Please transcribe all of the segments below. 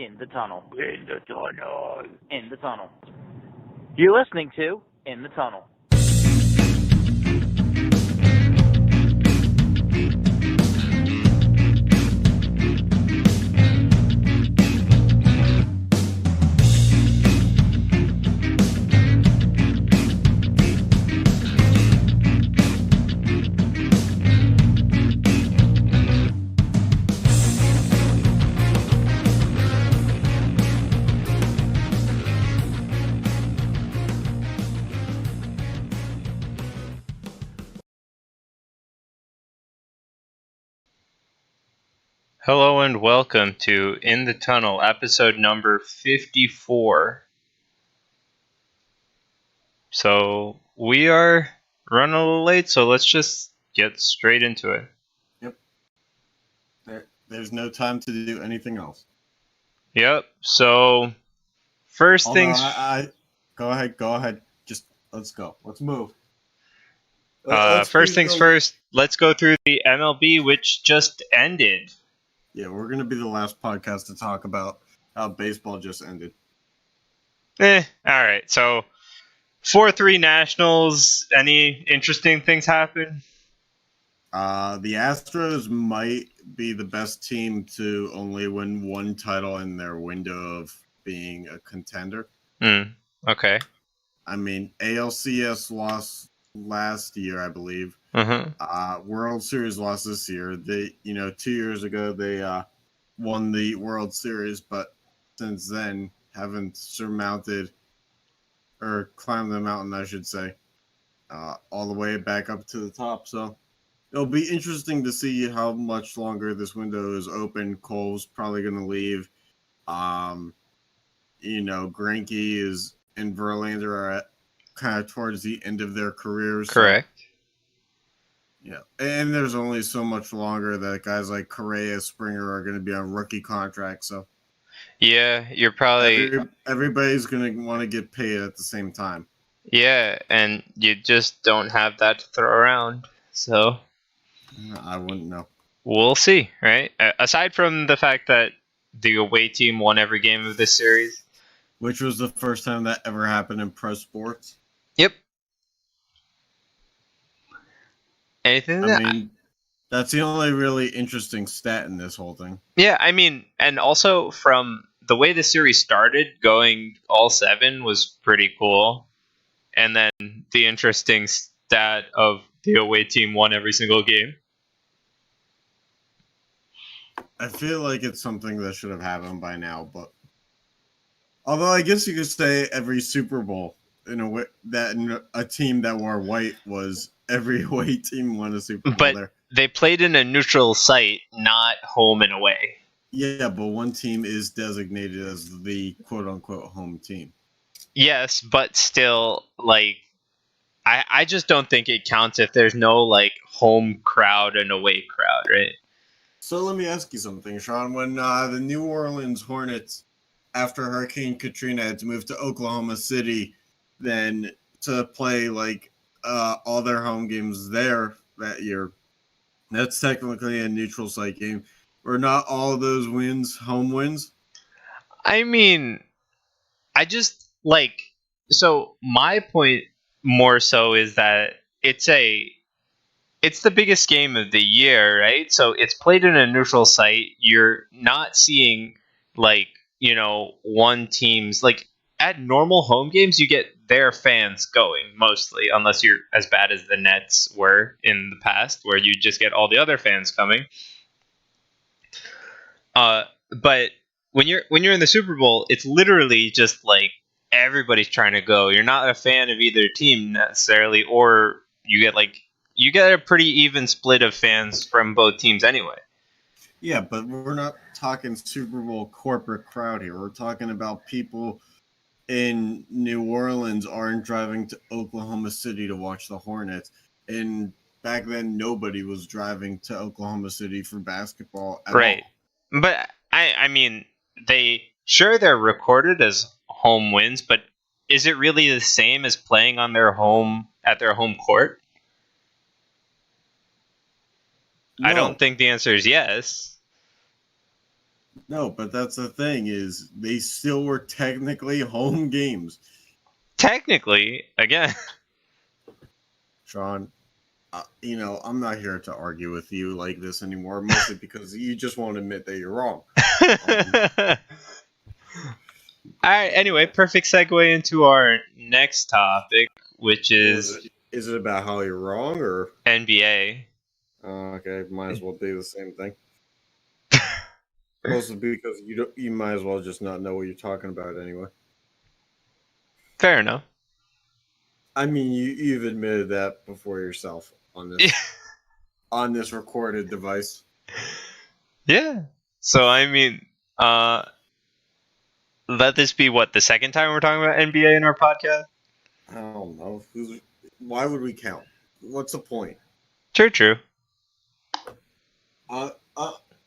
In the tunnel. In the tunnel. In the tunnel. You're listening to In the Tunnel. Hello and welcome to In the Tunnel, episode number 54. So, we are running a little late, so let's just get straight into it. Yep. There's no time to do anything else. Yep, so first things... Go ahead. Just, let's go. Let's move. First things first, let's go through the MLB, which just ended. Yeah, we're going to be the last podcast to talk about how baseball just ended. Alright, so 4-3 Nationals, any interesting things happen? The Astros might be the best team to only win one title in their window of being a contender. Okay. I mean, ALCS lost last year, I believe. World Series lost this year. 2 years ago they won the World Series, but since then haven't surmounted or climbed the mountain, I should say, all the way back up to the top. So it'll be interesting to see how much longer this window is open. Cole's probably going to leave. Greinke and Verlander are at kind of towards the end of their careers. Correct. So, yeah, and there's only so much longer that guys like Correa, Springer are going to be on rookie contracts. So, yeah, you're probably... everybody's going to want to get paid at the same time. Yeah, and you just don't have that to throw around, so... I wouldn't know. We'll see, right? Aside from the fact that the away team won every game of this series. Which was the first time that ever happened in pro sports. Yep. Anything? That's the only really interesting stat in this whole thing. Yeah, and also from the way the series started, going all 7 was pretty cool. And then the interesting stat of the away team won every single game. I feel like it's something that should have happened by now, but although I guess you could say every Super Bowl in a way that a team that wore white was every away team won a Super Bowl. But there. They played in a neutral site, not home and away. Yeah, but one team is designated as the quote-unquote home team. Yes, but still, I just don't think it counts if there's no, home crowd and away crowd, right? So let me ask you something, Sean. When the New Orleans Hornets, after Hurricane Katrina, had to move to Oklahoma City, then to play, all their home games there that year, that's technically a neutral site game. Were not all of those wins home wins? So my point more so is that it's the biggest game of the year, right? So it's played in a neutral site. You're not seeing one team's at normal home games, you get their fans going mostly, unless you're as bad as the Nets were in the past, where you just get all the other fans coming. But when you're in the Super Bowl, it's literally just everybody's trying to go. You're not a fan of either team necessarily, or you get a pretty even split of fans from both teams anyway. Yeah, but we're not talking Super Bowl corporate crowd here. We're talking about people in New Orleans aren't driving to Oklahoma City to watch the Hornets. And back then, nobody was driving to Oklahoma City for basketball at all. But they're recorded as home wins, but is it really the same as playing on their home court? No. I don't think the answer is yes. No, but that's the thing is they still were technically home games. Technically, again. Sean, I'm not here to argue with you like this anymore, mostly because you just won't admit that you're wrong. All right. Anyway, perfect segue into our next topic, which is it about how you're wrong or NBA? Okay, might as well do the same thing. Mostly because you might as well just not know what you're talking about anyway. Fair enough. I mean, you've admitted that before yourself on this on this recorded device. Yeah. So I mean, let this be what, the second time we're talking about NBA in our podcast? I don't know. Why would we count? What's the point? True.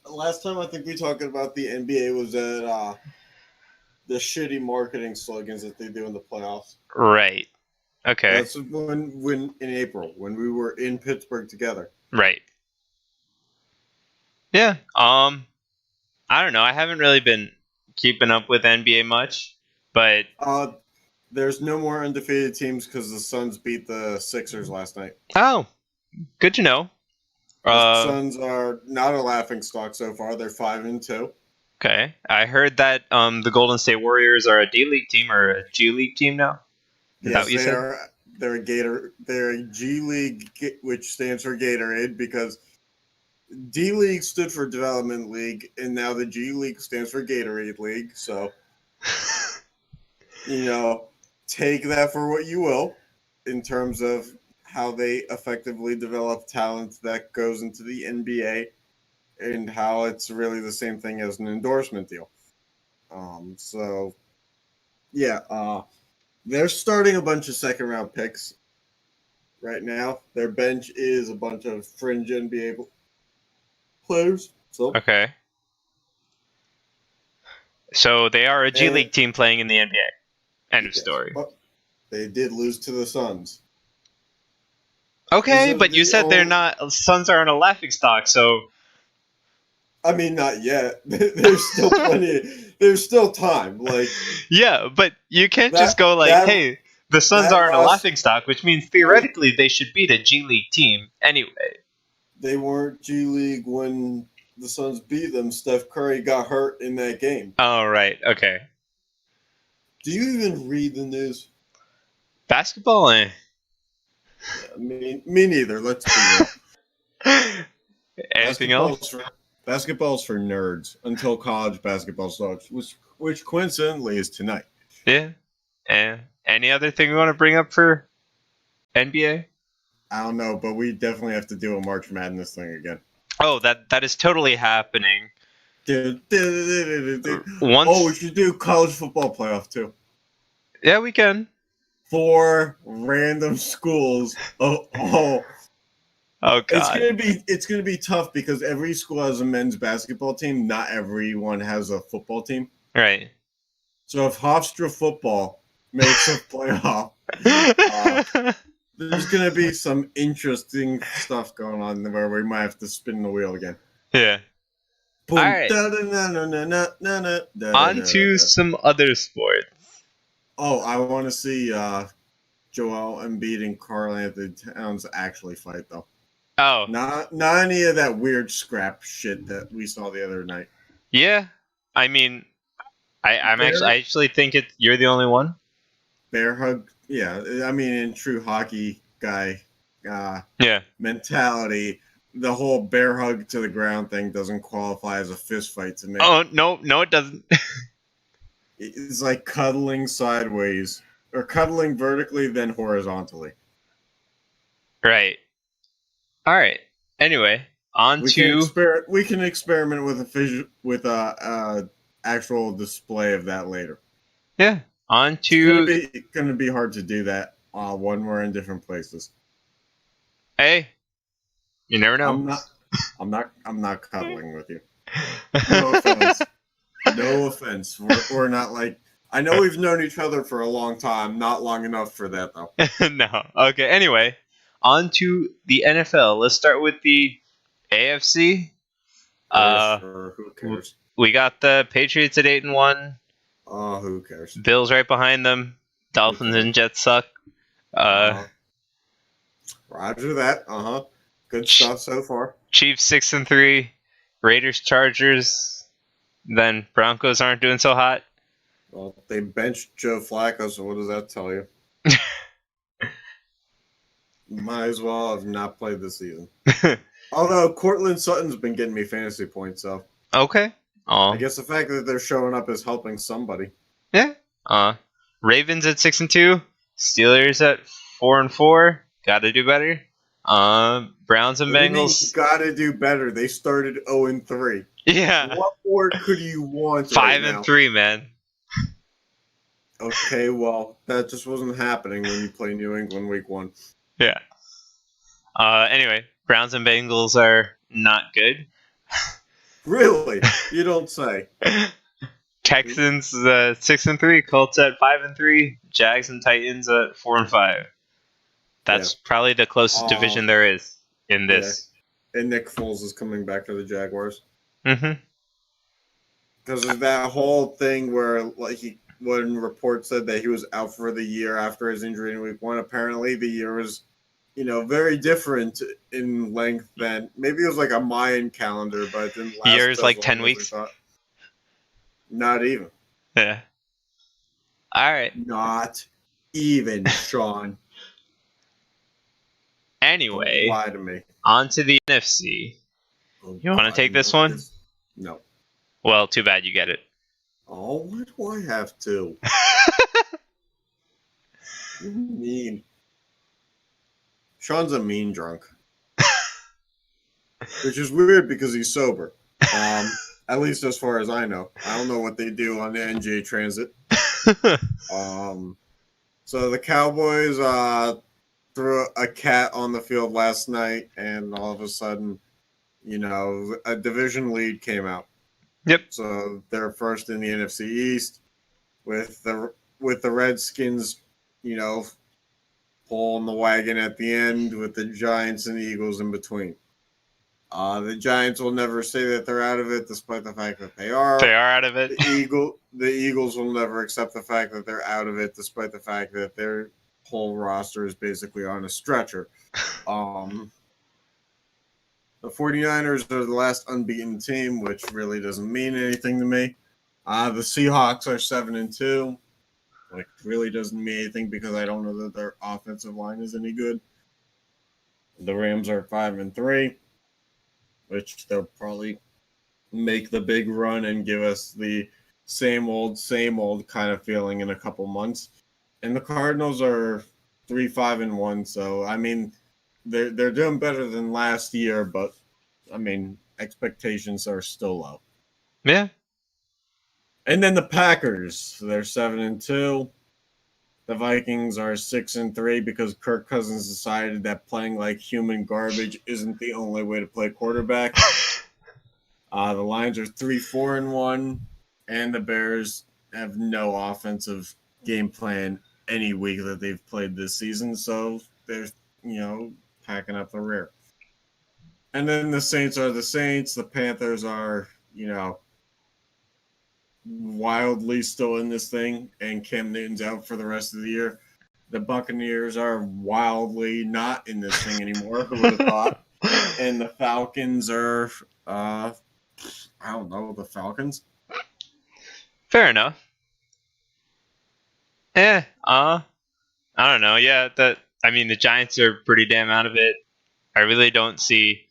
Last time I think we talked about the NBA was at the shitty marketing slogans that they do in the playoffs. Right. Okay. That's when in April when we were in Pittsburgh together. Right. Yeah. I don't know. I haven't really been keeping up with NBA much, but there's no more undefeated teams because the Suns beat the Sixers last night. Oh, good to know. The Suns are not a laughingstock so far. They're 5-2. Okay, I heard that the Golden State Warriors are a D League team or a G League team now. Is that what you said? They're a G League, which stands for Gatorade, because D League stood for Development League, and now the G League stands for Gatorade League. So, take that for what you will, in terms of how they effectively develop talent that goes into the NBA, and how it's really the same thing as an endorsement deal. They're starting a bunch of second-round picks right now. Their bench is a bunch of fringe NBA players. Okay. So they are a G League team playing in the NBA. End of story. But they did lose to the Suns. Okay, but you said they're not. Suns aren't a laughingstock, so. I mean, not yet. There's still plenty. There's still time. Yeah, but you can't just go hey, the Suns aren't a laughingstock, which means theoretically they should beat a G League team anyway. They weren't G League when the Suns beat them. Steph Curry got hurt in that game. Oh, right. Okay. Do you even read the news? Basketball? Yeah, me neither. Let's be real. Anything else? Basketball's for nerds until college basketball starts, which coincidentally is tonight. Yeah. And any other thing we want to bring up for NBA? I don't know, but we definitely have to do a March Madness thing again. Oh, that is totally happening. We should do college football playoff too. Yeah, we can. 4 random schools. Oh God. It's gonna be tough because every school has a men's basketball team. Not everyone has a football team. Right. So if Hofstra football makes a playoff, there's gonna be some interesting stuff going on where we might have to spin the wheel again. Yeah. Boom. All right. On to some other sports. Oh, I want to see Joel Embiid and Karl Anthony Towns actually fight, though. Oh. Not any of that weird scrap shit that we saw the other night. Yeah. I mean, I actually think you're the only one. Bear hug. Yeah. I mean, in true hockey guy mentality, the whole bear hug to the ground thing doesn't qualify as a fist fight to me. Oh, no, it doesn't. It's like cuddling sideways or cuddling vertically, then horizontally. Right. All right. Anyway, we can experiment with a actual display of that later. Yeah. It's going to be hard to do that when we're in different places. Hey, you never know. I'm not cuddling with you. No offense. No offense. We're not like. I know we've known each other for a long time. Not long enough for that, though. No. Okay. Anyway, on to the NFL. Let's start with the AFC. Who cares? we got the Patriots at 8-1. Oh, who cares? Bills right behind them. Dolphins and Jets suck. Roger that. Good stuff so far. Chiefs 6-3. Raiders, Chargers. Then Broncos aren't doing so hot. Well, they benched Joe Flacco, so what does that tell you? Might as well have not played this season. Although Cortland Sutton's been getting me fantasy points, so. Okay. I guess the fact that they're showing up is helping somebody. Yeah. Ravens at 6-2. Steelers at 4-4. Gotta do better. Browns and Bengals. Gotta do better. They started 0-3. Yeah. What more could you want? 5-3, man. Okay, well, that just wasn't happening when you play New England week 1. Yeah. Anyway, Browns and Bengals are not good. Really? You don't say. Texans 6-3, Colts at 5-3, Jags and Titans at 4-5. That's probably the closest division there is in this. Yeah. And Nick Foles is coming back to the Jaguars. Mm-hmm. Because of that whole thing where, like, when reports said that he was out for the year after his injury in week 1, apparently the year was, very different in length than maybe it was like a Mayan calendar, but it didn't last. Years like 10 weeks. Not even. Yeah. All right. Not even, Sean. Anyway, lie to me. On to the NFC. You want to take this one? No. Well, too bad you get it. Oh, why do I have to? You mean? Sean's a mean drunk. Which is weird because he's sober. At least as far as I know. I don't know what they do on the NJ Transit. So the Cowboys threw a cat on the field last night, and all of a sudden, a division lead came out. Yep. So they're first in the NFC East, with the Redskins, pulling the wagon at the end, with the Giants and the Eagles in between. The Giants will never say that they're out of it, despite the fact that they are. They are out of it. The Eagles will never accept the fact that they're out of it, despite the fact that their whole roster is basically on a stretcher. The 49ers are the last unbeaten team, which really doesn't mean anything to me. The Seahawks are 7-2, which really doesn't mean anything because I don't know that their offensive line is any good. The Rams are 5-3. Which they'll probably make the big run and give us the same old kind of feeling in a couple months. And the Cardinals are 3-5-1, so I mean they're doing better than last year, but I mean expectations are still low. Yeah. And then the Packers, they're 7-2. The Vikings are 6-3 because Kirk Cousins decided that playing like human garbage isn't the only way to play quarterback. The Lions are 3-4-1, and the Bears have no offensive game plan any week that they've played this season, so they're packing up the rear. And then the Saints are the Saints. The Panthers are wildly still in this thing, and Cam Newton's out for the rest of the year. The Buccaneers are wildly not in this thing anymore. Who would have thought? And the Falcons are, I don't know, the Falcons. Fair enough. I don't know. Yeah, the Giants are pretty damn out of it. I really don't see.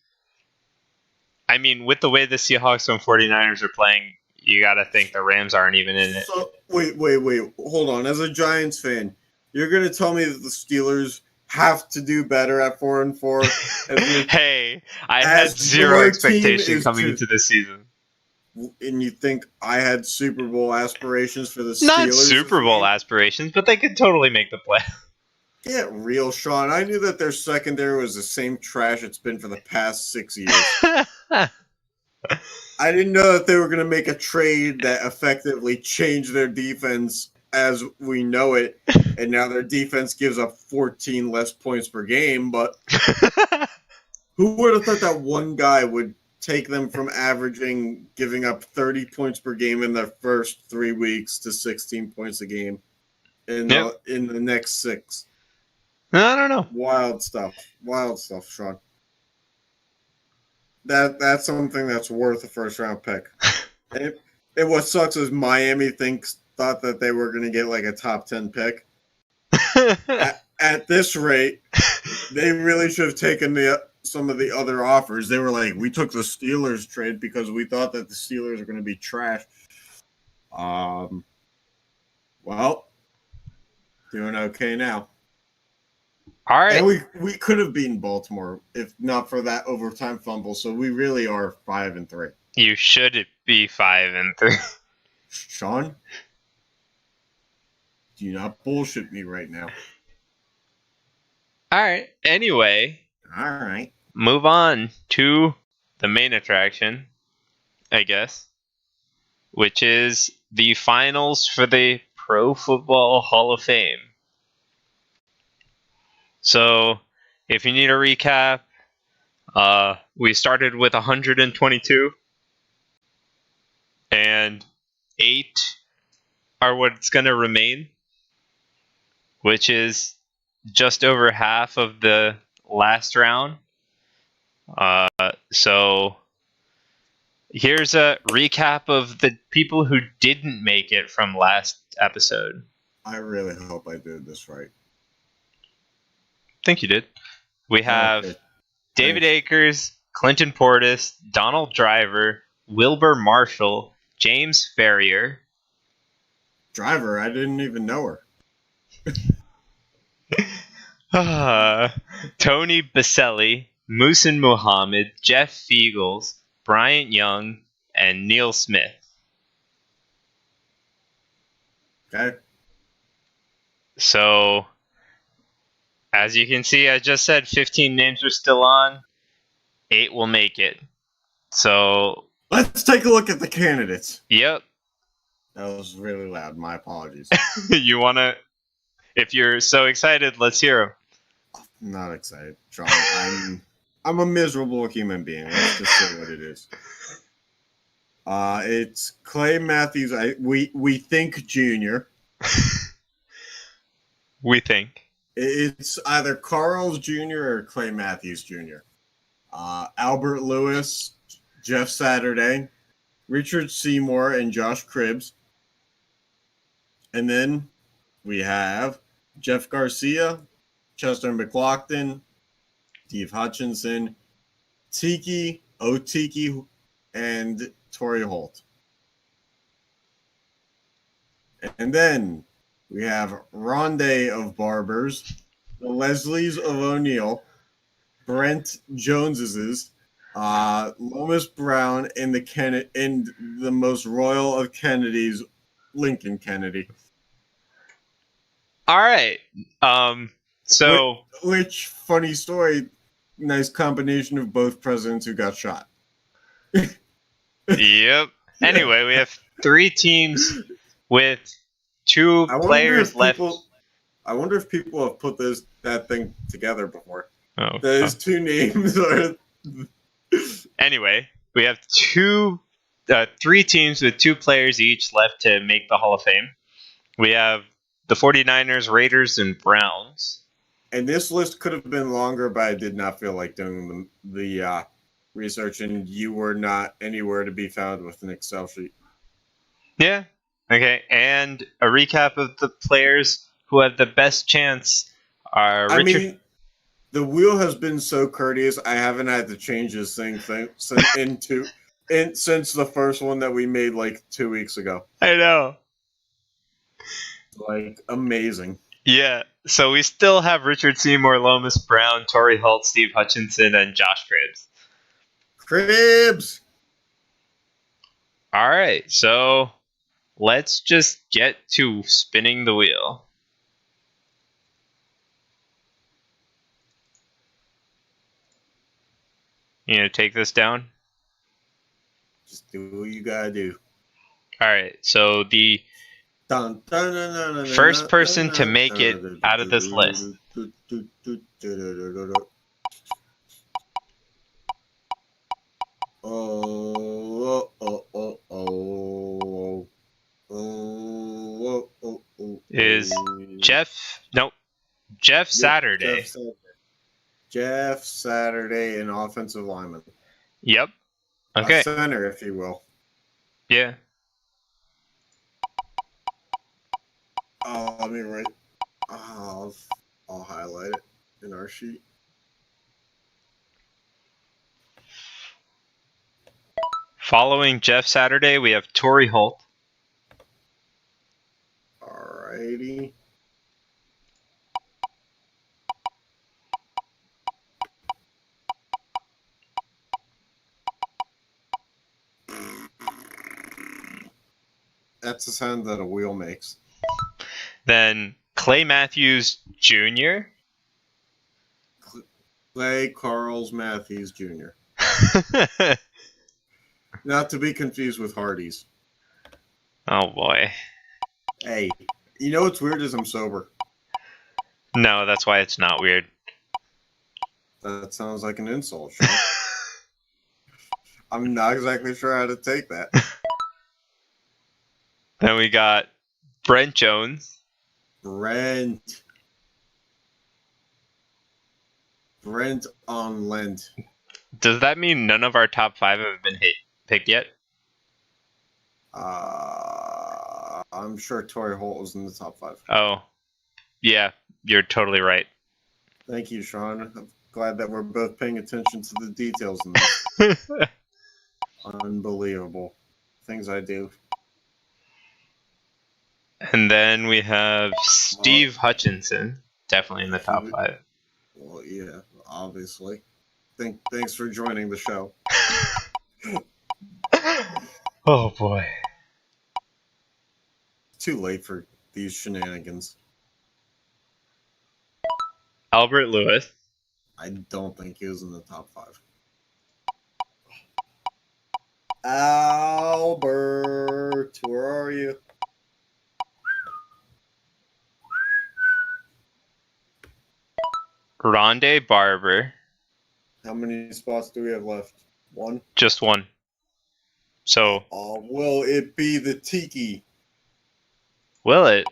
I mean, with the way the Seahawks and 49ers are playing, you got to think the Rams aren't even in it. So, wait. Hold on. As a Giants fan, you're going to tell me that the Steelers have to do better at 4-4? Hey, I had zero expectation coming into this season. And you think I had Super Bowl aspirations for the Steelers? Not Super Bowl aspirations, but they could totally make the play. Get real, Sean. I knew that their secondary was the same trash it's been for the past 6 years. I didn't know that they were going to make a trade that effectively changed their defense as we know it, and now their defense gives up 14 less points per game, but who would have thought that one guy would take them from giving up 30 points per game in their first 3 weeks to 16 points a game in the next 6. I don't know. Wild stuff, Sean. That's something that's worth a first round pick. And what sucks is Miami thought that they were going to get like a top 10 pick. At this rate, they really should have taken some of the other offers. They were like, we took the Steelers trade because we thought that the Steelers are going to be trash. Well, doing okay now. All right. And we could have beaten Baltimore if not for that overtime fumble. So we really are 5-3. You should be 5-3. Sean, do not bullshit me right now. All right. Anyway. All right. Move on to the main attraction, I guess, which is the finals for the Pro Football Hall of Fame. So, if you need a recap, we started with 122, and 8 are what's going to remain, which is just over half of the last round. So here's a recap of the people who didn't make it from last episode. I really hope I did this right. I think you did. We have David Akers, Clinton Portis, Donald Driver, Wilbur Marshall, James Ferrier. Driver, I didn't even know her. Tony Baselli, Muhsin Muhammad, Jeff Feagles, Bryant Young, and Neil Smith. Okay. So, as you can see, I just said 15 names are still on. 8 will make it. So, let's take a look at the candidates. Yep. That was really loud. My apologies. You want to... If you're so excited, let's hear them. I'm not excited, John. I'm a miserable human being. Let's just say what it is. It's Clay Matthews. We think Jr. We think. It's either Carl's Jr. or Clay Matthews Jr. Albert Lewis, Jeff Saturday, Richard Seymour, and Josh Cribbs. And then we have Jeff Garcia, Chester McLaughlin, Steve Hutchinson, Tiki, Otiki, and Torrey Holt. And then we have Rondé of Barbers, the Leslies of O'Neill, Brent Joneses, Lomas Brown, and the most royal of Kennedys, Lincoln Kennedy. All right. So, which funny story? Nice combination of both presidents who got shot. Yep. Anyway, we have 3 teams with 2 players left. I wonder if people have put that thing together before. Oh, those 2 names are. Anyway, we have 3 teams with 2 players each left to make the Hall of Fame. We have the 49ers, Raiders, and Browns. And this list could have been longer, but I did not feel like doing the research, and you were not anywhere to be found with an Excel sheet. Yeah. Okay. And a recap of the players who have the best chance are Richard. I mean, the wheel has been so courteous. I haven't had to change this thing since the first one that we made like 2 weeks ago. I know. Like, amazing. Yeah. So we still have Richard Seymour, Lomas Brown, Torrey Holt, Steve Hutchinson, and Josh Cribbs. Cribbs! All right. So let's just get to spinning the wheel. You gonna take this down? Just do what you gotta do. All right. So the first person to make it out of this list. Oh, oh, oh, oh, oh, oh, oh, Is Jeff? Nope. Jeff Saturday. Jeff Saturday, an offensive lineman. Yep. A Okay. center, if you will. Yeah. Oh, let me write. I'll highlight it in our sheet. Following Jeff Saturday, we have Torrey Holt. Alrighty. That's the sound that a wheel makes. Then Clay Matthews Jr. Clay Carls Matthews Jr. Not to be confused with Hardy's. Oh boy. Hey, you know what's weird is I'm sober. No, that's why it's not weird. That sounds like an insult, Sean. I'm not exactly sure how to take that. Then we got Brent Jones. Brent on Lent. Does that mean none of our top 5 have been picked yet? I'm sure Torrey Holt was in the top 5. Oh, yeah, you're totally right. Thank you, Sean. I'm glad that we're both paying attention to the details in this. Unbelievable. Things I do. And then we have Steve Hutchinson, definitely in the top 5. Well, yeah, obviously. Thanks for joining the show. Oh boy. Too late for these shenanigans. Albert Lewis. I don't think he was in the top 5. Albert, where are you? Rondé Barber. How many spots do we have left? 1? Just 1. So. Will it be the Tiki? Will it?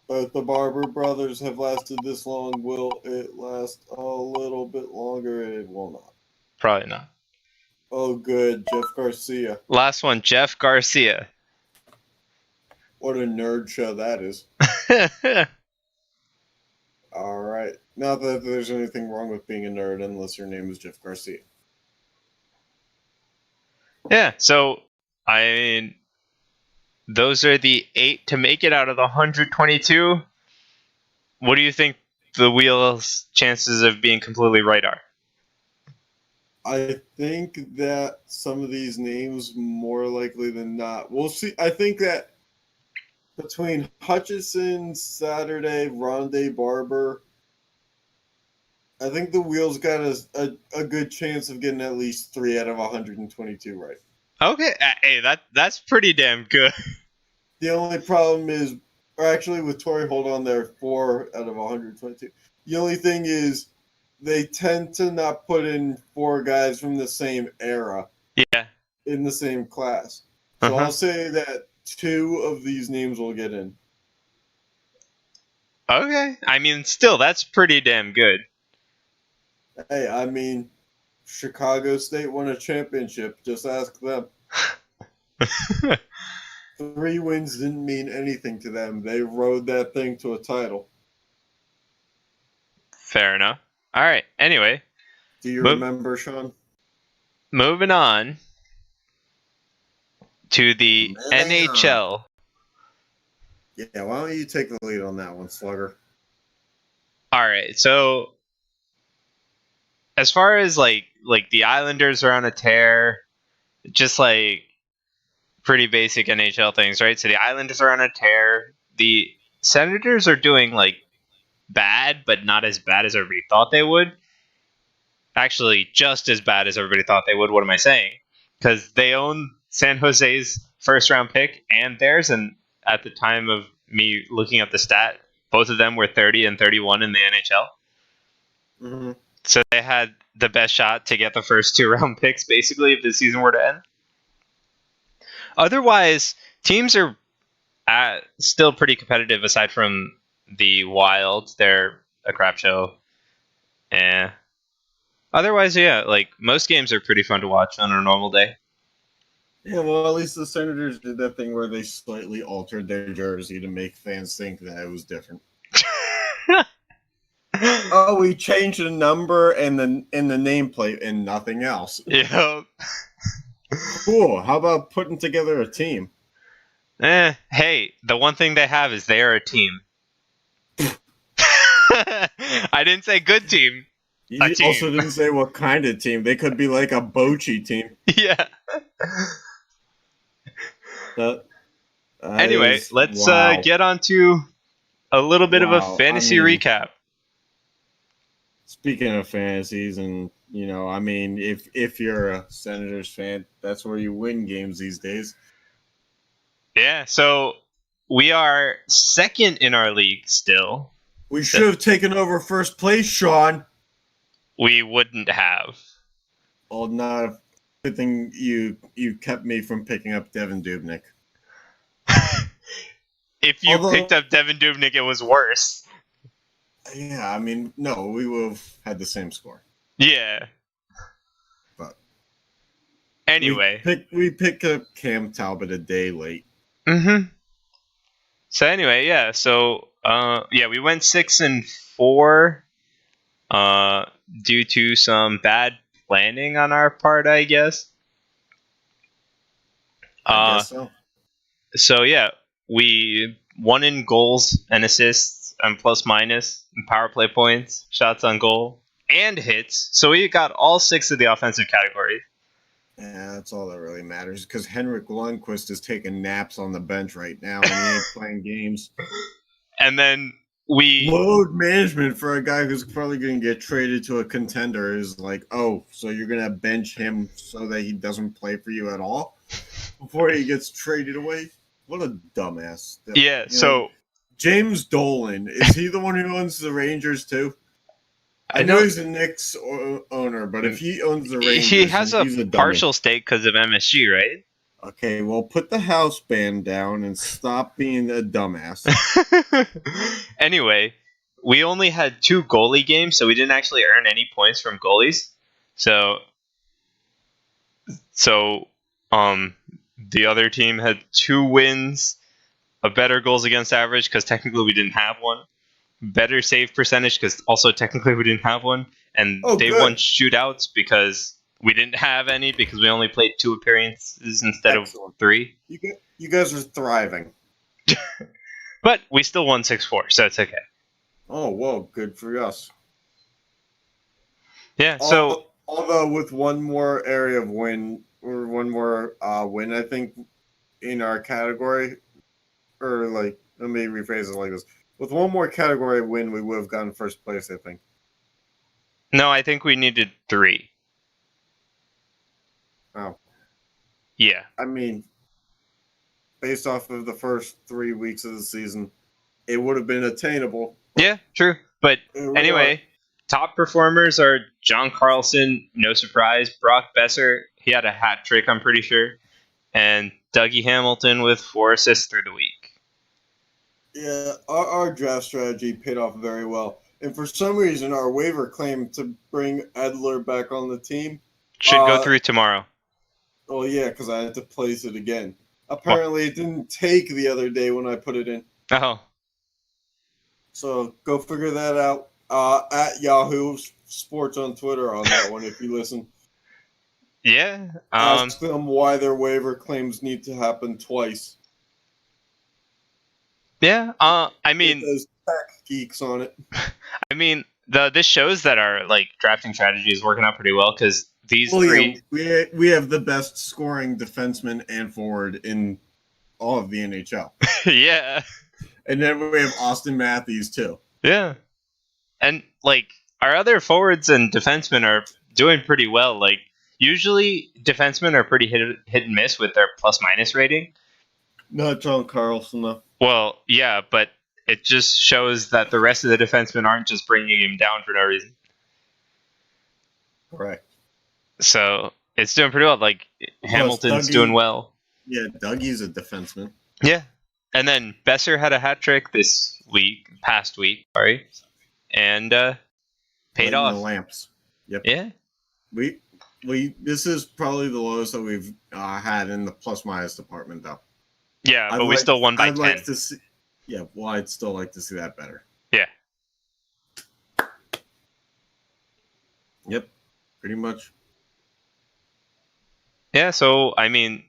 Both the Barber brothers have lasted this long. Will it last a little bit longer? It will not. Probably not. Oh, good. Jeff Garcia. Last one, Jeff Garcia. What a nerd show that is. All right. Not that there's anything wrong with being a nerd unless your name is Jeff Garcia. Yeah, so, I mean, those are the 8 to make it out of the 122. What do you think the wheel's chances of being completely right are? I think that some of these names, more likely than not, we'll see. I think that between Hutchison, Saturday, Rondé Barber, I think the wheel's got a good chance of getting at least 3 out of 122 right. Okay, hey, that's pretty damn good. The only problem is, or actually with Torrey Holt on there, 4 out of 122. The only thing is, they tend to not put in 4 guys from the same era. Yeah. In the same class. So I'll say that 2 of these names will get in. Okay. I mean, still, that's pretty damn good. Hey, I mean, Chicago State won a championship. Just ask them. 3 wins didn't mean anything to them. They rode that thing to a title. Fair enough. All right. Anyway. Do you remember, Sean? Moving on to the NHL. Yeah, why don't you take the lead on that one, Slugger? All right. So, as far as like the Islanders are on a tear, just like pretty basic NHL things, right? So the Islanders are on a tear. The Senators are doing like bad, but not as bad as everybody thought they would. Actually, just as bad as everybody thought they would. What am I saying? Because they own San Jose's first-round pick and theirs, and at the time of me looking at the stat, both of them were 30 and 31 in the NHL. Mm-hmm. So they had the best shot to get the first 2-round picks, basically, if the season were to end. Otherwise, teams are still pretty competitive aside from the Wild. They're a crap show. Otherwise, yeah, like most games are pretty fun to watch on a normal day. Yeah, well, at least the Senators did that thing where they slightly altered their jersey to make fans think that it was different. Oh, we changed the number and the nameplate and nothing else. Yeah. Cool. How about putting together a team? Hey, the one thing they have is they are a team. I didn't say good team. You also didn't say what kind of team. They could be like a Bochy team. Yeah. Anyway, let's get on to a little bit of a fantasy recap. Speaking of fantasies, and if you're a Senators fan, that's where you win games these days. Yeah, so we are second in our league still. We should have taken over first place, Sean. We wouldn't have. Well, not a good thing you kept me from picking up Devin Dubnyk. If you picked up Devin Dubnyk, it was worse. Yeah, I mean, no, we would have had the same score. Yeah. But anyway. We picked up Cam Talbot a day late. Mm-hmm. So anyway, yeah, so we went 6-4 due to some bad planning on our part, I guess. I guess so. So yeah, we won in goals and assists and plus minus and power play points, shots on goal, and hits. So we got all 6 of the offensive categories. Yeah, that's all that really matters because Henrik Lundqvist is taking naps on the bench right now and he ain't playing games. And then load management for a guy who's probably going to get traded to a contender is like, oh, so you're going to bench him so that he doesn't play for you at all before he gets traded away? What a dumbass. Yeah, so James Dolan, is he the one who owns the Rangers too? I know he's a Knicks owner, but if he owns the Rangers, he has a partial stake because of MSG, right? Okay, well, put the house band down and stop being a dumbass. Anyway, we only had 2 goalie games, so we didn't actually earn any points from goalies. So the other team had 2 wins, a better goals against average because technically we didn't have one, better save percentage because also technically we didn't have one, and they won shootouts because we didn't have any because we only played 2 appearances instead of 3. You guys are thriving. But we still won 6-4, so it's okay. Oh, whoa, good for us. Yeah, so although with one more area of win or one more win, I think in our category, or like let me rephrase it like this: with one more category win, we would have gotten first place. I think. No, I think we needed 3. Oh. Yeah. I mean, based off of the first 3 weeks of the season, it would have been attainable. Yeah, true. But anyway, top performers are John Carlson, no surprise. Brock Besser, he had a hat trick, I'm pretty sure. And Dougie Hamilton with 4 assists through the week. Yeah, our draft strategy paid off very well. And for some reason, our waiver claim to bring Edler back on the team should go through tomorrow. Oh, yeah, because I had to place it again. Apparently, it didn't take the other day when I put it in. Oh. So go figure that out at Yahoo Sports on Twitter on that one if you listen. Yeah. Ask them why their waiver claims need to happen twice. Yeah. I mean, those tech geeks on it. I mean, this shows that our drafting strategy is working out pretty well because these 3. Yeah, we have the best scoring defenseman and forward in all of the NHL. Yeah. And then we have Austin Matthews too. Yeah. And our other forwards and defensemen are doing pretty well. Usually defensemen are pretty hit and miss with their plus minus rating. Not John Carlson though. Well, yeah, but it just shows that the rest of the defensemen aren't just bringing him down for no reason. Correct. So it's doing pretty well. Like Hamilton's doing well. Yeah, Dougie's a defenseman. Yeah, and then Besser had a hat trick past week, sorry, and paid off. The lamps. Yep. Yeah. This is probably the lowest that we've had in the plus minus department, though. Yeah, but we still won by 10. Like to see. Yeah, well, I'd still like to see that better. Yeah. Yep. Pretty much. Yeah, so I mean,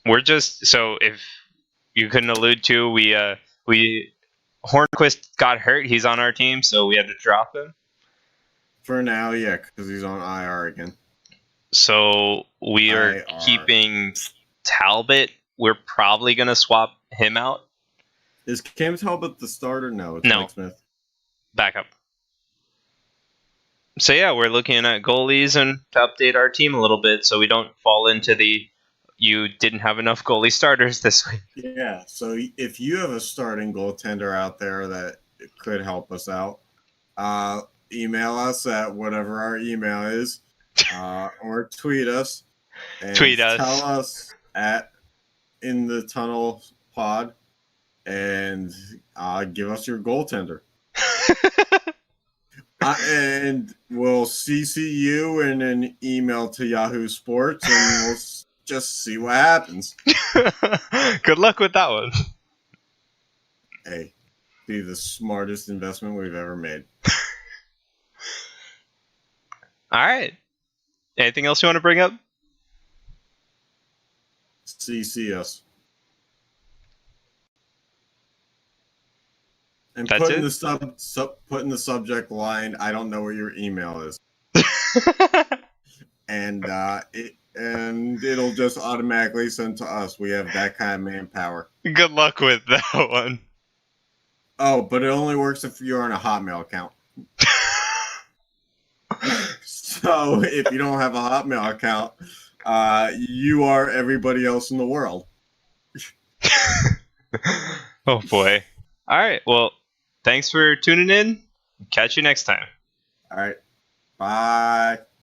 if you couldn't allude to, we Hornquist got hurt. He's on our team, so we had to drop him. For now, yeah, because he's on IR again. So we are keeping Talbot. We're probably gonna swap him out. Is Cam Talbot the starter? No, it's No. Mike Smith. Backup. So yeah, we're looking at goalies and to update our team a little bit so we don't fall into you didn't have enough goalie starters this week. Yeah, so if you have a starting goaltender out there that could help us out, email us at whatever our email is, or tweet us. And tell us at In the Tunnel Pod and give us your goaltender. And we'll CC you in an email to Yahoo Sports, and we'll just see what happens. Good luck with that one. Hey, be the smartest investment we've ever made. All right. Anything else you want to bring up? CC us. And That's put it? in the put in the subject line, I don't know where your email is. And it'll just automatically send to us. We have that kind of manpower. Good luck with that one. Oh, but it only works if you're on a Hotmail account. So if you don't have a Hotmail account, you are everybody else in the world. Oh boy. All right. Well, thanks for tuning in. Catch you next time. All right. Bye.